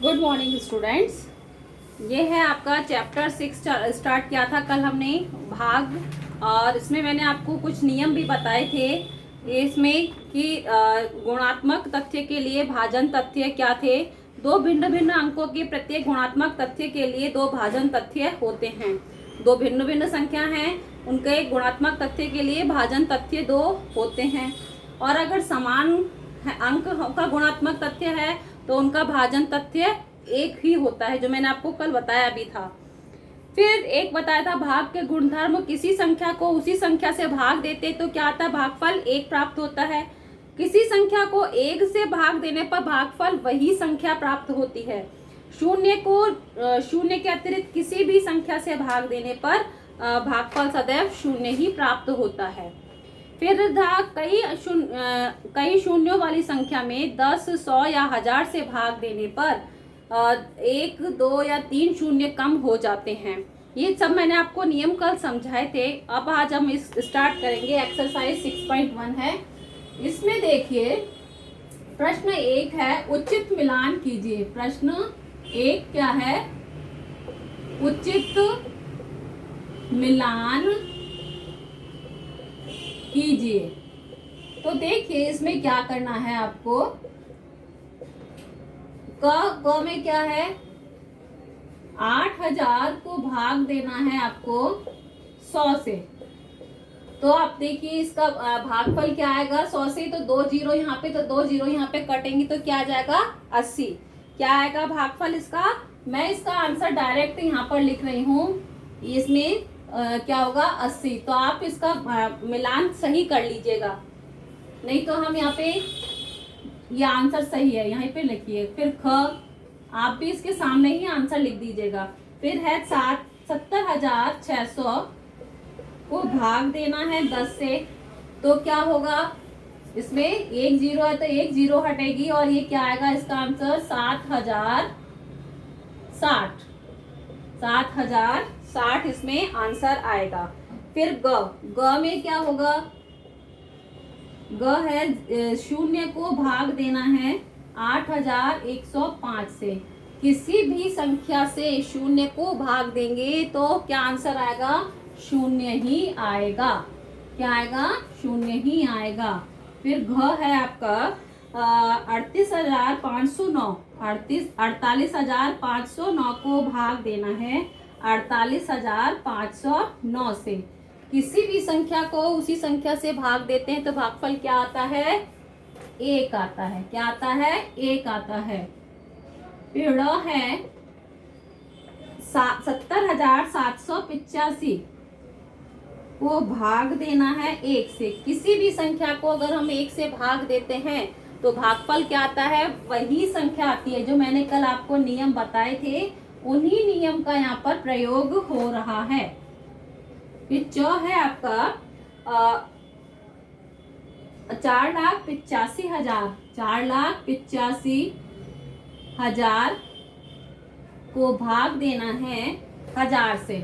Good morning students. ये है आपका चैप्टर 6 स्टार्ट किया था कल हमने भाग, और इसमें मैंने आपको कुछ नियम भी बताए थे इसमें कि गुणात्मक तथ्य के लिए भाजन तथ्य क्या थे। दो भिन्न भिन्न अंकों के प्रत्येक गुणात्मक तथ्य के लिए दो भाजन तथ्य होते हैं। दो भिन्न भिन्न संख्या हैं, उनके गुणात्मक तथ्य के लिए भाजन तथ्य दो होते हैं। और अगर समान अंक का गुणात्मक तथ्य है तो उनका भाजन तथ्य एक ही होता है, जो मैंने आपको कल बताया भी था। फिर एक बताया था भाग के गुणधर्म, किसी संख्या को उसी संख्या से भाग देते तो क्या आता है, भागफल एक प्राप्त होता है। किसी संख्या को एक से भाग देने पर भागफल वही संख्या प्राप्त होती है। शून्य को शून्य के अतिरिक्त किसी भी संख्या से भाग देने पर भागफल सदैव शून्य ही प्राप्त होता है। फिर था कई शून्यों वाली संख्या में 10, 100 या 1000 से भाग देने पर 1, 2 या 3 शून्य कम हो जाते हैं। ये सब मैंने आपको नियम कल समझाए थे। अब आज हम इस स्टार्ट करेंगे। एक्सरसाइज 6.1 है। इसमें देखिए प्रश्न 1 है, उचित मिलान कीजिए। प्रश्न 1 क्या है, उचित मिलान कीजिए। तो देखिए इसमें क्या करना है आपको। क में क्या है, 8000 को भाग देना है आपको 100 से। तो आप देखिए इसका भागफल क्या आएगा 100 से, तो 2 जीरो यहाँ पे, तो 2 जीरो यहाँ पे कटेंगी तो क्या आ जाएगा 80। क्या आएगा भागफल इसका। मैं इसका आंसर डायरेक्ट यहाँ पर लिख रही हूँ। इसमें क्या होगा 80। तो आप इसका मिलान सही कर लीजिएगा, नहीं तो हम यहाँ पे ये आंसर सही है यहाँ पे लिखिए। फिर ख आप भी इसके सामने ही आंसर लिख दीजिएगा। फिर है 70,600 को भाग देना है 10 से, तो क्या होगा, इसमें एक जीरो है तो एक जीरो हटेगी और ये क्या आएगा इसका आंसर 7060 इसमें आंसर आएगा। फिर ग में क्या होगा, ग है शून्य को भाग देना है 8105 से। किसी भी संख्या से शून्य को भाग देंगे तो क्या आंसर आएगा, शून्य ही आएगा। क्या आएगा, शून्य ही आएगा। फिर घ है आपका 48,509 को भाग देना है 48,509 से। किसी भी संख्या को उसी संख्या से भाग देते हैं तो भागफल क्या आता है, एक आता है। क्या आता है, एक आता है। फिर है 70,785 को भाग देना है 1 से। किसी भी संख्या को अगर हम 1 से भाग देते हैं तो भागफल क्या आता है, वही संख्या आती है। जो मैंने कल आपको नियम बताए थे उन्हीं नियम का यहाँ पर प्रयोग हो रहा है। फिर च है आपका 4,85,000 को भाग देना है 1000 से।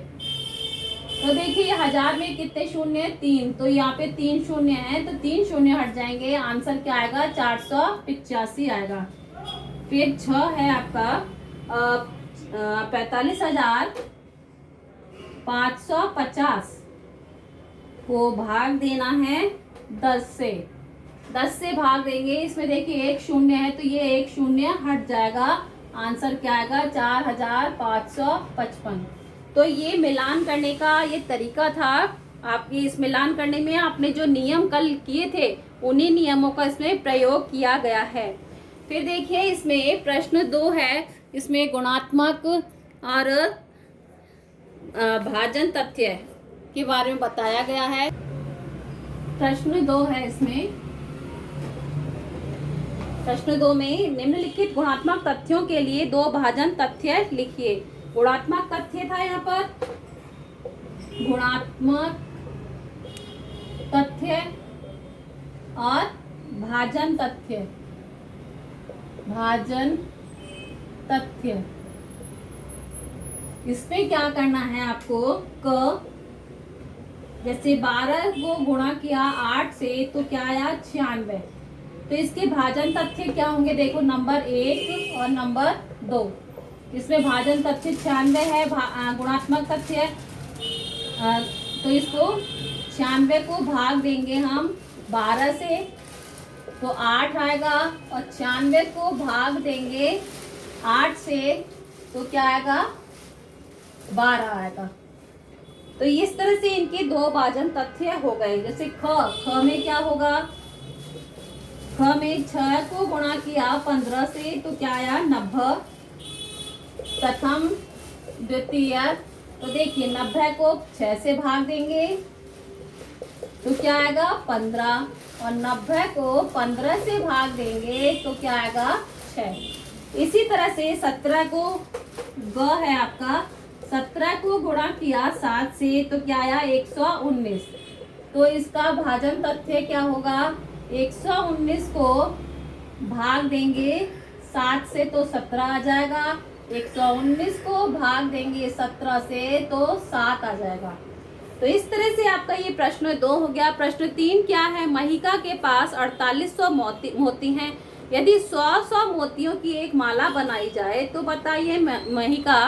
तो देखिए ये 1000 में कितने शून्य है, 3, तो यहाँ पे 3 शून्य है तो 3 शून्य हट जाएंगे। आंसर क्या आएगा, 485 आएगा। फिर 6 है आपका 45,550 को भाग देना है 10 से। 10 से भाग देंगे, इसमें देखिए एक शून्य है तो ये एक शून्य हट जाएगा। आंसर क्या आएगा, 4555। तो ये मिलान करने का ये तरीका था। आपके इस मिलान करने में आपने जो नियम कल किए थे उन्हीं नियमों का इसमें प्रयोग किया गया है। फिर देखिए इसमें प्रश्न 2 है, इसमें गुणात्मक और भाजन तथ्य के बारे में बताया गया है। प्रश्न 2 है, इसमें प्रश्न 2 में निम्नलिखित गुणात्मक तथ्यों के लिए दो भाजन तथ्य लिखिए। गुणात्मक तथ्य था यहाँ पर, गुणात्मक तथ्य और भाजन तथ्य। भाजन तथ्य इसमें क्या करना है आपको, क जैसे 12 को गुणा किया 8 से तो क्या आया 96। तो इसके भाजन तथ्य क्या होंगे, देखो नंबर 1 और नंबर 2। इसमें भाजन तथ्य 96 है, गुणात्मक तथ्य तो इसको 96 को भाग देंगे हम 12 से तो 8 आएगा, और 96 को भाग देंगे 8 से तो क्या आएगा, 12 आएगा। तो इस तरह से इनके दो भाजन तथ्य हो गए। जैसे ख में क्या होगा, ख में 6 को गुणा किया 15 से तो क्या आया, 90। प्रथम द्वितीय, तो देखिए 90 को 6 से भाग देंगे तो क्या आएगा, 15, और 90 को 15 से भाग देंगे तो क्या आएगा, 6। इसी तरह से 17 को ग है आपका, 17 को गुणा किया 7 से तो क्या आया, 119। तो इसका भाजन तथ्य क्या होगा, 119 को भाग देंगे 7 से तो 17 आ जाएगा, 119 को भाग देंगे 17 से तो 7 आ जाएगा। तो इस तरह से आपका ये प्रश्न 2 हो गया। प्रश्न 3 क्या है, महिका के पास 4800 मोती हैं। यदि 100 मोतियों की एक माला बनाई जाए तो बताइए महिका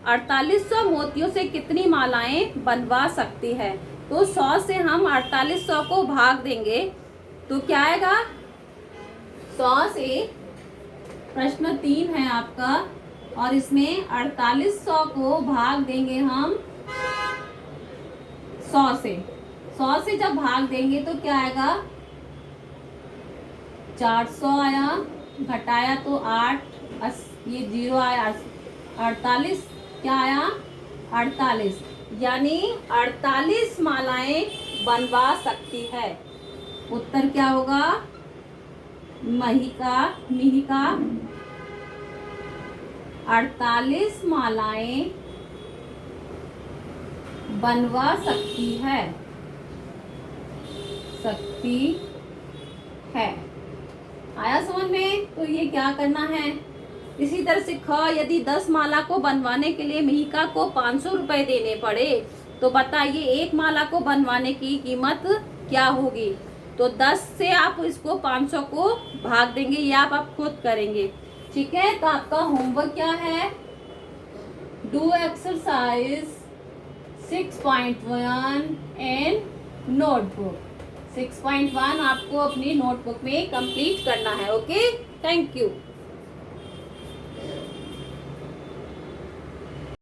4800 मोतियों से कितनी मालाएं बनवा सकती है। तो 100 से हम 4800 को भाग देंगे तो क्या आएगा, 100 से, प्रश्न 3 है आपका, और इसमें 4800 को भाग देंगे हम 100 से। 100 से जब भाग देंगे तो क्या आएगा, 400 आया, घटाया तो 8, ये 0 आया, 48 क्या आया, 48, यानी 48 मालाएं बनवा सकती है। उत्तर क्या होगा, मिहिका 48 मालाएं बनवा सकती है, आया समझ में। तो ये क्या करना है, इसी तरह से ख, यदि 10 माला को बनवाने के लिए मिहिका को 500 रुपए देने पड़े तो बताइए एक माला को बनवाने की कीमत क्या होगी। तो 10 से आप इसको 500 को भाग देंगे, ये आप खुद करेंगे, ठीक है। तो आपका होमवर्क क्या है, डू एक्सरसाइज 6.1 इन नोटबुक। 6.1 आपको अपनी नोटबुक में कंप्लीट करना है। Okay, thank you.